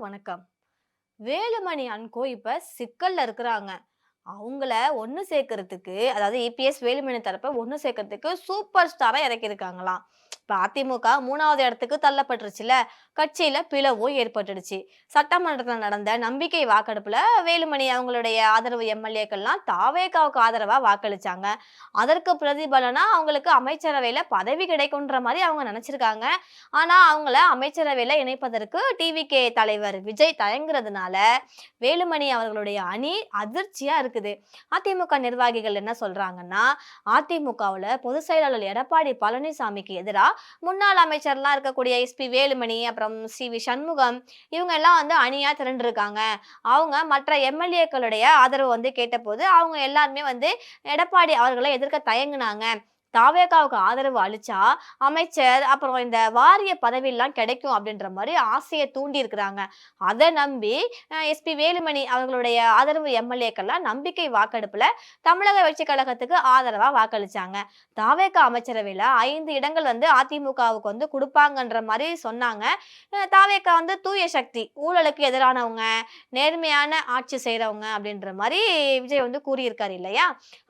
வணக்கம். வேலுமணி அன்கோ இப்ப சிக்கல்ல இருக்கிறாங்க. அவங்கள ஒண்ணு சேர்க்கறதுக்கு, அதாவது இபிஎஸ் வேலுமணி தரப்ப ஒண்ணு சேர்க்கறதுக்கு சூப்பர் ஸ்டாரா இறக்கியிருக்காங்களாம். இப்ப அதிமுக 3வது இடத்துக்கு தள்ளப்பட்டுருச்சுல, கட்சியில பிளவும் ஏற்பட்டுடுச்சு. சட்டமன்றத்துல நடந்த நம்பிக்கை வாக்கெடுப்புல வேலுமணி அவங்களுடைய ஆதரவு எம்எல்ஏக்கள்லாம் தாவேகாவுக்கு ஆதரவா வாக்களிச்சாங்க. அதற்கு பிரதிபலனா அவங்களுக்கு அமைச்சரவையில பதவி கிடைக்குன்ற மாரி அவங்க நினைச்சிருக்காங்க. ஆனா அவங்கள அமைச்சரவையில இணைப்பதற்கு டிவிகே தலைவர் விஜய் தயங்குறதுனால வேலுமணி அவர்களுடைய அணி அதிர்ச்சியா இருக்குது. அதிமுக நிர்வாகிகள் என்ன சொல்றாங்கன்னா, அதிமுகவுல பொதுச் செயலாளர் எடப்பாடி பழனிசாமிக்கு எதிரா முன்னாள் அமைச்சர்லாம் இருக்கக்கூடிய எஸ்பி வேலுமணி, அப்புறம் சி.வி. சண்முகம் இவங்க எல்லாம் வந்து அணியா திரண்டிருக்காங்க. அவங்க மற்ற எம்எல்ஏக்களுடைய ஆதரவு வந்து கேட்டபோது, அவங்க எல்லாருமே வந்து எடப்பாடி அவர்களை எதிர்க்க தயங்குனாங்க. தாவேகாவுக்கு ஆதரவு அளிச்சா அமைச்சர் அப்புறம் இந்த வாரிய பதவியெல்லாம் கிடைக்கும் அப்படின்ற மாதிரி ஆசையை தூண்டி இருக்கிறாங்க. அதை நம்பி எஸ்பி வேலுமணி அவர்களுடைய ஆதரவு எம்எல்ஏக்கள்லாம் நம்பிக்கை வாக்கெடுப்புல தமிழக வெற்றிக் கழகத்துக்கு ஆதரவா வாக்களிச்சாங்க. தாவேகா அமைச்சரவையில 5 இடங்கள் வந்து அதிமுகவுக்கு வந்து கொடுப்பாங்கன்ற மாதிரி சொன்னாங்க. தாவேகா வந்து தூய சக்தி, ஊழலுக்கு எதிரானவங்க, நேர்மையான ஆட்சி செய்யறவங்க அப்படின்ற மாதிரி விஜய் வந்து கூறியிருக்காரு இல்லையா.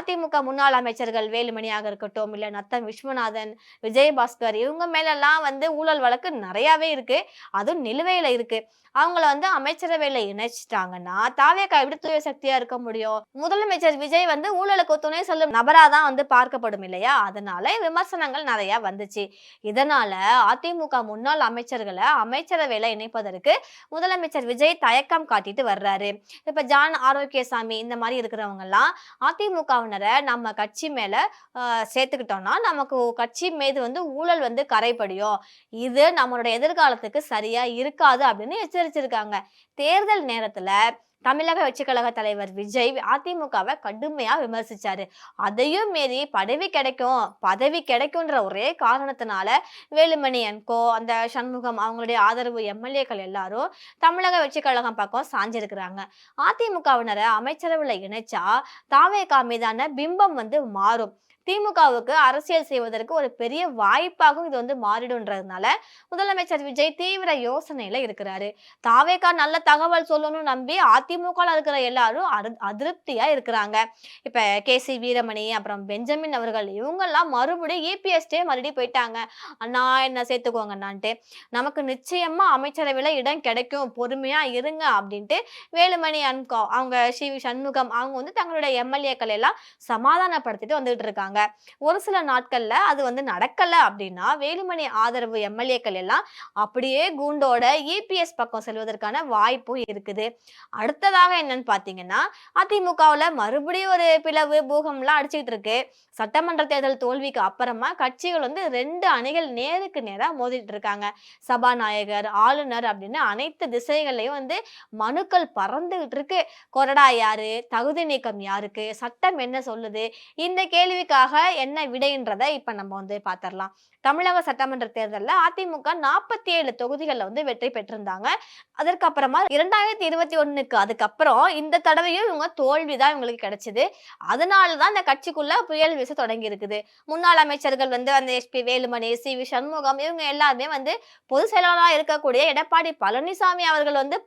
அதிமுக முன்னாள் அமைச்சர்கள் வேலுமணியாக இருக்கட்டும், இல்ல நத்தம் விஸ்வநாதன், விஜயபாஸ்கர் இவங்க மேலெல்லாம் வந்து ஊழல் வழக்கு நிறையவே இருக்கு. அதுவும் நிலுவையில இருக்கு. அவங்கள வந்து அமைச்சரவையில இணைச்சிட்டாங்கன்னா தாவேகா எப்படி தூய சக்தியா இருக்க முடியும்? முதலமைச்சர் விஜய் வந்து ஊழலுக்கு துணை செல்லும் நபரா தான் வந்து பார்க்கப்படும் இல்லையா. அதனால விமர்சனங்கள் நிறைய வந்துச்சு. இதனால அதிமுக முன்னாள் அமைச்சர்களை அமைச்சரவையில இணைப்பதற்கு முதலமைச்சர் விஜய் தயக்கம் காட்டிட்டு வர்றாரு. இப்ப ஜான் ஆரோக்கியசாமி இந்த மாதிரி இருக்கிறவங்க எல்லாம் அதிமுகவினரை நம்ம கட்சி மேல சேர்த்துக்கிட்டோம்னா நமக்கு கட்சி மீது வந்து ஊழல் வந்து கரைபடியும், இது நம்மளுடைய எதிர்காலத்துக்கு சரியா இருக்காது அப்படின்னு எச்சரிச்சிருக்காங்க. தேர்தல் நேரத்துல தமிழக வெற்றிக் கழக தலைவர் விஜய் அதிமுகவை கடுமையா விமர்சிச்சாரு. அதையும் மீறி பதவி கிடைக்கும்ன்ற ஒரே காரணத்தினால வேலுமணி அன்கோ, அந்த சண்முகம் அவங்களுடைய ஆதரவு எம்எல்ஏக்கள் எல்லாரும் தமிழக வெற்றிக் கழகம் பக்கம் சாஞ்சிருக்கிறாங்க. அதிமுகவினரை அமைச்சரவையில இணைச்சா தாவேகா மீதான பிம்பம் வந்து மாறும். திமுகவுக்கு அரசியல் செய்வதற்கு ஒரு பெரிய வாய்ப்பாகவும் இது வந்து மாறிடும்ன்றதுனால முதலமைச்சர் விஜய் தீவிர யோசனையில இருக்கிறாரு. தாவேகா நல்ல தகவல் சொல்லணும்னு நம்பி அதிமுக இருக்கிற எல்லாரும் அதிருப்தியா இருக்கிறாங்க. இப்ப கே.சி. வீரமணி, அப்புறம் பெஞ்சமின் அவர்கள் இவங்கெல்லாம் மறுபடியும் மறுபடியும் போயிட்டாங்க. அண்ணா என்ன சேர்த்துக்கோங்கண்ணான்ட்டு. நமக்கு நிச்சயமா அமைச்சரவையில இடம் கிடைக்கும், பொறுமையா இருங்க அப்படின்ட்டு வேலுமணி அன்கோ அவங்க சி.வி. சண்முகம் அவங்க வந்து தங்களுடைய எம்எல்ஏக்கள் எல்லாம் சமாதானப்படுத்திட்டு வந்துட்டு இருக்காங்க. ஒரு சில நாட்கள்ல அது வந்து நடக்கல அப்படின்னா வேலுமணி ஆதரவு எம்எல்ஏக்கள் எல்லாம் அப்படியே கூண்டோட இபிஎஸ் பக்கம் செல்வதற்கான வாய்ப்பும் இருக்குது. அடுத்ததாக என்னன்னு பாத்தீங்கன்னா, அதிமுகவுல மறுபடியும் ஒரு பிளவு பூகம்லாம் அடிச்சுக்கிட்டு இருக்கு. சட்டமன்ற தேர்தல் தோல்விக்கு அப்புறமா கட்சிகள் வந்து 2 அணிகள் நேருக்கு நேரா மோதிட்டு இருக்காங்க. சபாநாயகர், ஆளுநர் அப்படின்னு அனைத்து திசைகள்லயும் வந்து மனுக்கள் பறந்துகிட்டு இருக்கு. கொறடா யாரு, தகுதி நீக்கம் யாருக்கு, சட்டம் என்ன சொல்லுது, இந்த கேள்விக்காக என்ன விடைன்றதை இப்ப நம்ம வந்து பாத்திரலாம். தமிழக சட்டமன்ற தேர்தலில் அதிமுக 47 தொகுதிகளில் வந்து வெற்றி பெற்றிருந்தாங்க. அதற்கப்புறமா 2021க்கு அதுக்கப்புறம் இந்த தடவையும் இவங்க தோல்விதான் இவங்களுக்கு கிடைச்சது. அதனாலதான் இந்த கட்சிக்குள்ள புயல் வீச தொடங்கி இருக்குது. முன்னாள் அமைச்சர்கள் வந்து அந்த எஸ்பி வேலுமணி, சி.வி. சண்முகம் இவங்க எல்லாருமே வந்து பொதுச் செயலாளரா இருக்கக்கூடிய எடப்பாடி பழனிசாமி அவர்கள் வந்து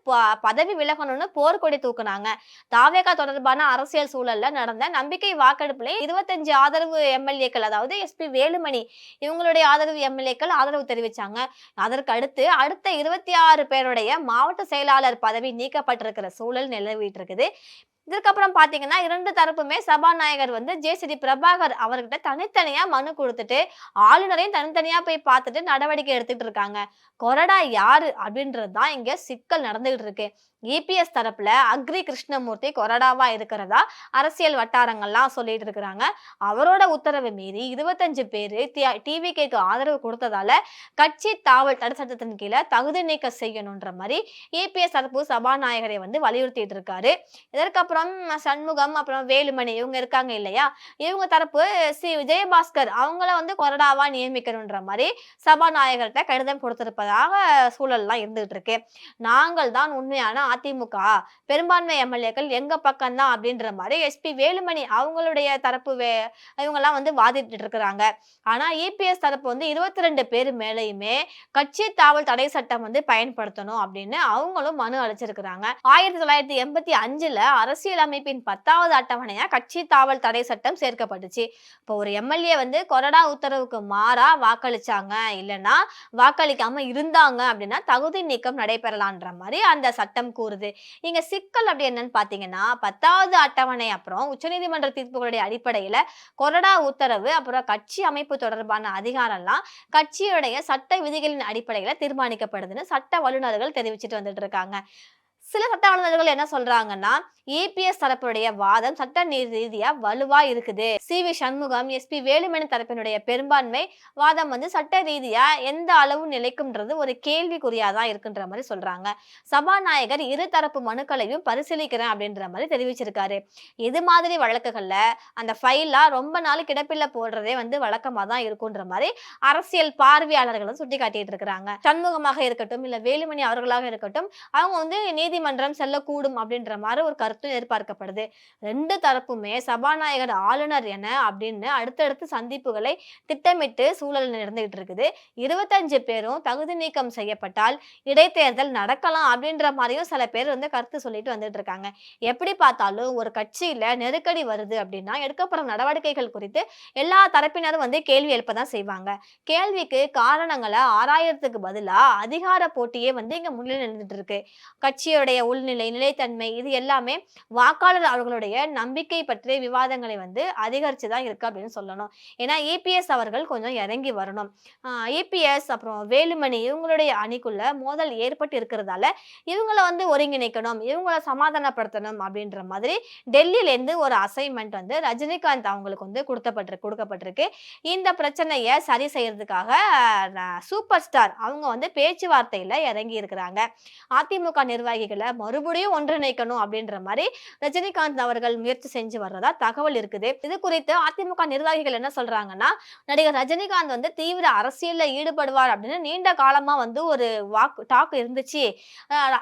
பதவி விலகணும்னு போர்க்கொடி தூக்குனாங்க. தாவேகா தொடர்பான அரசியல் சூழல்ல நடந்த நம்பிக்கை வாக்கெடுப்புல 25 ஆதரவு எம்எல்ஏக்கள், அதாவது எஸ்பி வேலுமணி இவங்களுடைய ஆதரவு எம்எல்ஏக்கள் ஆதரவு தெரிவிச்சாங்க. அதற்கு அடுத்த 26 பேருடைய மாவட்ட செயலாளர் பதவி நீக்கப்பட்டிருக்கிற சூழல் நிலவிட்டு இருக்குது. இதுக்கப்புறம் பாத்தீங்கன்னா 2 தரப்புமே சபாநாயகர் வந்து ஜே.சி.டி. பிரபாகர் அவர்கிட்ட தனித்தனியா மனு கொடுத்துட்டு ஆளுநரையும் தனித்தனியா போய் பார்த்துட்டு நடவடிக்கை எடுத்துட்டு இருக்காங்க. கொறடா யாரு அப்படின்றதுதான் இங்க சிக்கல் நடந்துகிட்டு இருக்கு. இபிஎஸ் தரப்புல அக்ரி கிருஷ்ணமூர்த்தி கொறடாவா இருக்கிறதா அரசியல் வட்டாரங்கள்லாம் சொல்லிட்டு இருக்கிறாங்க. அவரோட உத்தரவு மீறி 25 பேரு டிவிகேக்கு ஆதரவு கொடுத்ததால கட்சி தாவல் தடை சட்டத்தின் கீழே தகுதி நீக்கம் செய்யணும்ன்ற மாதிரி இபிஎஸ் தரப்பு சபாநாயகரை வந்து வலியுறுத்திட்டு இருக்காரு. இதற்கப்புறம் அப்புறம் சண்முகம், அப்புறம் வேலுமணி இவங்க இருக்காங்க இல்லையா? இவங்க தரப்பு விஜயபாஸ்கர் அவங்கள வந்து கொறடாவா நியமிக்கணுன்ற மாரி சபாநாயகர்ட்ட கடிதம் கொடுத்திருப்பதாக சூழல்லாம் இருந்துகிட்டு இருக்கு. நாங்கள் தான் உண்மையான அதிமுக. பெரும்பான்மை எம்எல்ஏக்கள் எங்க பக்கம் தான் அப்படின்ற மாரி எஸ்பி வேலுமணி அவங்களுடைய தரப்பு இவங்கலாம் வந்து வாதிட்டுட்டு இருக்கிறாங்க. ஆனா இபிஎஸ் தரப்பு வந்து 22 பேர் மேலயுமே கட்சி தாவல் தடை சட்டம் வந்து பயன்படுத்தணும் அப்படின்னு அவங்களும் மனு அளிச்சிருக்கிறாங்க. 1985ல அரசியலமைப்பின் 10வது அட்டவணையா கட்சி தாவல் தடை சட்டம் சேர்க்கப்பட்டுச்சு. இப்போ ஒரு எம்எல்ஏ வந்து கொறடா உத்தரவுக்கு மாறா வாக்களிச்சாங்க, இல்லைன்னா வாக்களிக்காம இருந்தாங்க அப்படின்னா தகுதி நீக்கம் நடைபெறலான்ற மாதிரி அந்த சட்டம் கூறுது. இங்க சிக்கல் அப்படி என்னன்னு பாத்தீங்கன்னா 10வது அட்டவணை அப்புறம் உச்சநீதிமன்ற தீர்ப்புகளுடைய அடிப்படையில கொறடா உத்தரவு அப்புறம் கட்சி அமைப்பு தொடர்பான அதிகாரம்லாம் கட்சியுடைய சட்ட விதிகளின் அடிப்படையில தீர்மானிக்கப்படுதுன்னு சட்ட வல்லுநர்கள் தெரிவிச்சுட்டு வந்துட்டு இருக்காங்க. சில சட்ட வல்லுநர்கள் என்ன சொல்றாங்கன்னா, இபிஎஸ் தரப்புடைய வாதம் சட்ட ரீதியா வலுவா இருக்குது. சி.வி. சண்முகம், எஸ்.பி. வேலுமணி தரப்பினுடைய பெரும்பான்மை வாதம் வந்து சட்ட ரீதியா எந்த அளவு நிலைக்கும்ன்றது ஒரு கேள்விக்குறியா தான் இருக்குன்ற மாதிரி சொல்றாங்க. சபாநாயகர் இரு தரப்பு மனுக்களையும் பரிசீலிக்கிறேன் அப்படின்ற மாதிரி தெரிவிச்சிருக்காரு. இது மாதிரி வழக்குகள்ல அந்த ஃபைலா ரொம்ப நாள் கிடப்பில போடுறதே வந்து வழக்கமா தான் இருக்குன்ற மாதிரி அரசியல் பார்வையாளர்களும் சுட்டி காட்டிட்டு இருக்கிறாங்க. சண்முகமாக இருக்கட்டும், இல்ல வேலுமணி அவர்களாக இருக்கட்டும், அவங்க வந்து நீதிமன்றம் செல்லக்கூடும் அப்படின்ற மாதிரி ஒரு கருத்து எதிர்பார்க்கப்படுது. 2 தரப்புமே சபாநாயகர் ஆளுநர் என அப்படின்னு அடுத்தடுத்து சந்திப்புகளை திட்டமிட்டு சூழல் நடந்துகிட்டு இருக்குது. 25 பேரும் தகுதி நீக்கம் செய்யப்பட்டால் இடைத்தேர்தல் நடக்கலாம் அப்படின்ற மாதிரியும் சில பேர் வந்து கருத்து சொல்லிட்டு வந்துட்டு இருக்காங்க. எப்படி பார்த்தாலும் ஒரு கட்சியில நெருக்கடி வருது அப்படின்னா எடுக்கப்படும் நடவடிக்கைகள் குறித்து எல்லா தரப்பினரும் வந்து கேள்வி எழுப்பதான் செய்வாங்க. கேள்விக்கு காரணங்களை ஆராயறதுக்கு பதிலா அதிகார போட்டியே வந்து இங்க முன்னிலை நின்றுட்டு இருக்கு. கட்சியோடைய உள்நிலை, நிலைத்தன்மை இது எல்லாமே வாக்காளர் அவர்களுடைய நம்பிக்கை பற்றிய விவாதங்களை வந்து அதிகரிச்சுதான் இருக்கு அப்படின்னு சொல்லணும். ஏன்னா இபிஎஸ் அவர்கள் கொஞ்சம் இறங்கி வரணும். இபிஎஸ் அப்புறம் வேலுமணி இவங்களுடைய அணிக்குள்ள மோதல் ஏற்பட்டு இருக்கிறதால இவங்கள வந்து ஒருங்கிணைக்கணும், இவங்கள சமாதானப்படுத்தணும் அப்படின்ற மாதிரி டெல்லியில இருந்து ஒரு அசைன்மெண்ட் வந்து ரஜினிகாந்த் அவங்களுக்கு வந்து கொடுக்கப்பட்டிருக்கு. இந்த பிரச்சனையை சரி செய்யறதுக்காக சூப்பர் ஸ்டார் அவங்க வந்து பேச்சுவார்த்தையில இறங்கி இருக்கிறாங்க. அதிமுக நிர்வாகிகளை மறுபடியும் ஒன்றிணைக்கணும் அப்படின்ற மாதிரி ரஜினிகாந்த் அவர்கள் முயற்சி செஞ்சு வர்றதா தகவல் இருக்குது. இது குறித்து அதிமுக நிர்வாகிகள் என்ன சொல்றாங்கன்னா, நடிகர் ரஜினிகாந்த் வந்து தீவிர அரசியல்ல ஈடுபடுவார் அப்படின்னு நீண்ட காலமா வந்து ஒரு டாக் இருந்துச்சு.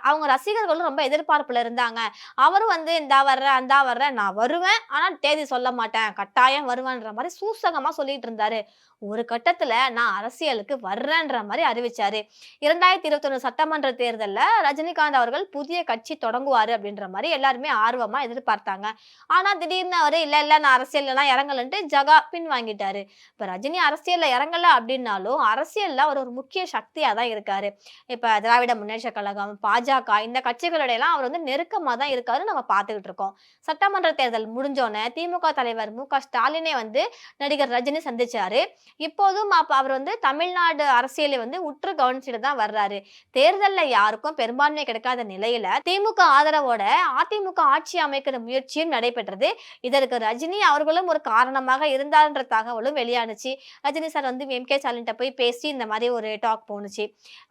அவங்க ரசிகர்களும் ரொம்ப எதிர்பார்ப்புல இருந்தாங்க. அவரும் வந்து இந்தா வர்றேன் அந்தா வர்றேன், நான் வருவேன் ஆனா தேதி சொல்ல மாட்டேன், கட்டாயம் வருவேன்ற மாதிரி சூசகமா சொல்லிட்டு இருந்தாரு. ஒரு கட்டத்துல நான் அரசியலுக்கு வர்றேன்ற மாதிரி அறிவிச்சாரு. 2021 சட்டமன்ற தேர்தல்ல ரஜினிகாந்த் அவர்கள் புதிய கட்சி தொடங்குவாரு அப்படின்ற மாதிரி எல்லாருமே ஆர்வமா எதிர்பார்த்தாங்க. ஆனா திடீர்னு அவரு இல்ல நான் அரசியல்லாம் இறங்கலன்ட்டு ஜகா பின் வாங்கிட்டாரு. இப்ப ரஜினி அரசியல்ல இறங்கல அப்படின்னாலும் அரசியல்ல அவர் ஒரு முக்கிய சக்தியா தான் இருக்காரு. இப்ப திராவிட முன்னேற்ற கழகம், பாஜக இந்த கட்சிகளுடைய எல்லாம் அவர் வந்து நெருக்கமா தான் இருக்காரு, நம்ம பார்த்துக்கிட்டு இருக்கோம். சட்டமன்ற தேர்தல் முடிஞ்சோன்னு திமுக தலைவர் மு.க.ஸ்டாலினை வந்து நடிகர் ரஜினி சந்திச்சாரு. இப்போதும் அவர் வந்து தமிழ்நாடு அரசியலை வந்து உற்று கவனிச்சுட்டு தான் வர்றாரு. தேர்தல்ல யாருக்கும் பெரும்பான்மை கிடைக்காத நிலையில திமுக ஆதரவோட அதிமுக ஆட்சி அமைக்கிற முயற்சியும் நடைபெற்றது. இதற்கு ரஜினி அவர்களும் ஒரு காரணமாக இருந்தார்ன்ற தகவலும் வெளியானுச்சு. ரஜினி சார் வந்து எம்.கே. ஸ்டாலின்ட்ட போய் பேசி இந்த மாதிரி ஒரு டாக் போனுச்சு.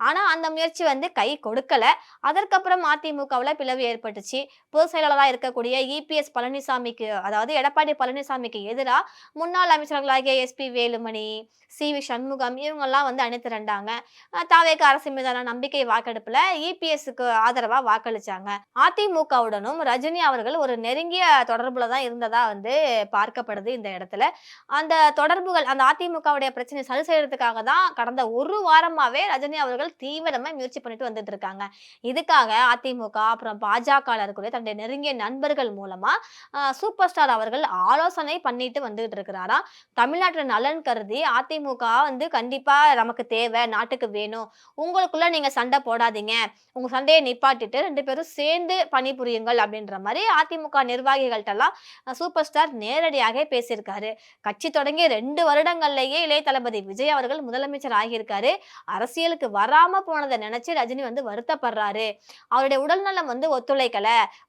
ஆனா அந்த முயற்சி வந்து கை கொடுக்கல. அதற்கப்புறம் அதிமுகவுல பிளவு ஏற்பட்டுச்சு. பொதுச் செயலாளராக இருக்கக்கூடிய இபிஎஸ் பழனிசாமிக்கு, அதாவது எடப்பாடி பழனிசாமிக்கு எதிரா முன்னாள் அமைச்சர்களாகிய எஸ்.பி. வேலுமணி, சி.வி. சண்முகம் இவங்கெல்லாம் வந்து அணி திரண்டாங்க. தாவேக அரசு மீதான நம்பிக்கை வாக்கெடுப்புல இபிஎஸ்க்கு ஆதரவா வாக்களிச்சாங்க. அதிமுகவுடனும் ரஜினி அவர்கள் ஒரு நெருங்கிய தொடர்புல தான் இருந்ததா வந்து பார்க்கப்படுது இந்த இடத்துல. அந்த தொடர்புகள் அந்த அதிமுகவுடைய பிரச்சனை சரி செய்யறதுக்காக தான் கடந்த ஒரு வாரமாவே ரஜினி அவர்கள் தீவிரமா முயற்சி பண்ணிட்டு வந்துட்டு இருக்காங்க. இதுக்காக அதிமுக அப்புறம் பாஜக இருக்கக்கூடிய தன்னுடைய நெருங்கிய நண்பர்கள் மூலமா சூப்பர் ஸ்டார் அவர்கள் ஆலோசனை பண்ணிட்டு வந்துட்டு இருக்கிறாராம். தமிழ்நாட்டு நலன் கருதி அதிமுக வந்து கண்டிப்பா நமக்கு தேவை, நாட்டுக்கு வேணும், உங்களுக்குள்ள நீங்க சண்டை போடாதீங்க, உங்க சண்டையை நிப்பாட்டிட்டு 2 பேரும் சேர்ந்து பணிபுரியுங்கள் அப்படின்ற மாதிரி அதிமுக நிர்வாகிகள்ட்ட எல்லாம் சூப்பர் ஸ்டார் நேரடியாக பேசியிருக்காரு. கட்சி தொடங்கிய 2 வருடங்கள்லயே இளைய தளபதி விஜய் அவர்கள் முதலமைச்சர் ஆகியிருக்காரு. அரசியலுக்கு வராம போனதை நினைச்சு ரஜினி வந்து வருத்தப்படுறாரு. அவருடைய உடல்நலம் வந்து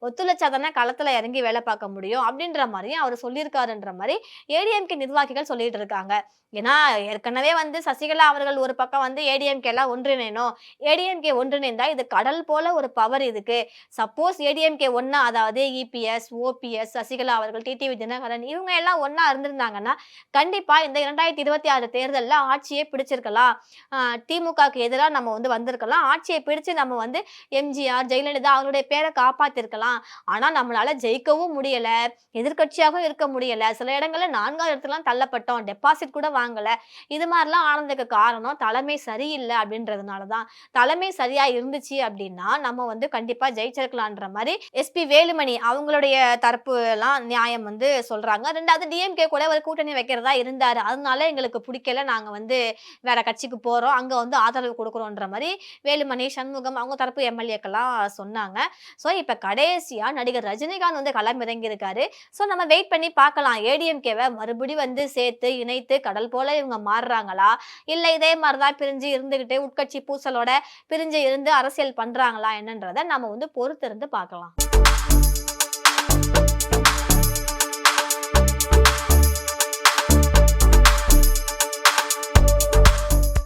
ஒத்துழைச்சாதானே களத்துல இறங்கி வேலை பார்க்க முடியும் அப்படின்ற மாதிரியும் அவர் சொல்லியிருக்காருன்ற மாதிரி ஏடிஎம்கே நிர்வாகிகள் சொல்லிட்டு இருக்காங்க. ஏன்னா ஏற்கனவே வந்து சசிகலா அவர்கள் ஒரு பக்கம் வந்து ஏடிஎம்கே எல்லாம் ஒன்றிணையணும், ஏடிஎம்கே ஒன்றிணைந்தா இது கடல் போல ஒரு பவர் பவர் இதுக்கு. சப்போஸ் ஏடிஎம்கே ஒண்ணா அதாவது இபிஎஸ், ஓபிஎஸ், சசிகலா அவர்கள், டிடிவி தினகரன் இவங்க எல்லாம் ஒண்ணா இருந்திருந்தாங்கன்னா, கண்டிப்பா இந்த 2026 தேர்தல்ல ஆட்சியே பிடிச்சிருக்கலாம். திமுகக்கு எதிரா நம்ம வந்திருக்கலாம். ஆட்சிய பிடிச்சு நம்ம எம்ஜிஆர், ஜெயலலிதா அவங்களுடைய பேர காப்பாத்திருக்கலாம். ஆனா நம்மளால ஜெயிக்கவும் முடியல. எதிர்க்கட்சியாகவும் இருக்க முடியல. சில இடங்கள்ல 4வது இடத்துக்குலாம் தள்ளப்பட்டோம். டெபாசிட் கூட வாங்கல. இது மாரிலாம் ஆனதுக்கு காரணம் தலைமை சரியில்ல அப்படின்றதுனால தான். தலைமை சரியா இருந்துச்சு அப்படின்னா, நம்ம கண்டிப்பா ஜெயிச்சிருக்கலான்ற மாரி எஸ்பி வேலுமணி அவங்களுடைய தரப்புலாம் நியாயம் சொல்றாங்க. 2வது டிஎம்கே கூட ஒரு கூட்டணி வைக்கிறதா இருந்தாரு. அதனால எங்களுக்கு புடிக்கல. நாங்க வேற கட்சிக்கு போறோம். அங்க ஆதரவு குடுக்குறோன்ற மாரி வேலுமணி, சண்முகம் அவங்க தரப்பு எம்எல்ஏக்கெல்லாம் சொன்னாங்க. ஸோ இப்ப கடைசியா நடிகர் ரஜினிகாந்த் களமிறங்கி இருக்காரு. ஸோ நம்ம வெயிட் பண்ணி பார்க்கலாம். ஏடிஎம்கேவ மறுபடி சேர்த்து, இணைத்து கடல் போல இவங்க மாறுறாங்களா? இல்ல இதே மாரி தான் பிரிஞ்சு இருந்துகிட்டு உட்கட்சி பூசலோட பிரிஞ்சு இருந்து அரசியல் பண்றாங்களா என்னன்றத நம்ம பொறுத்திருந்து பார்க்கலாம்.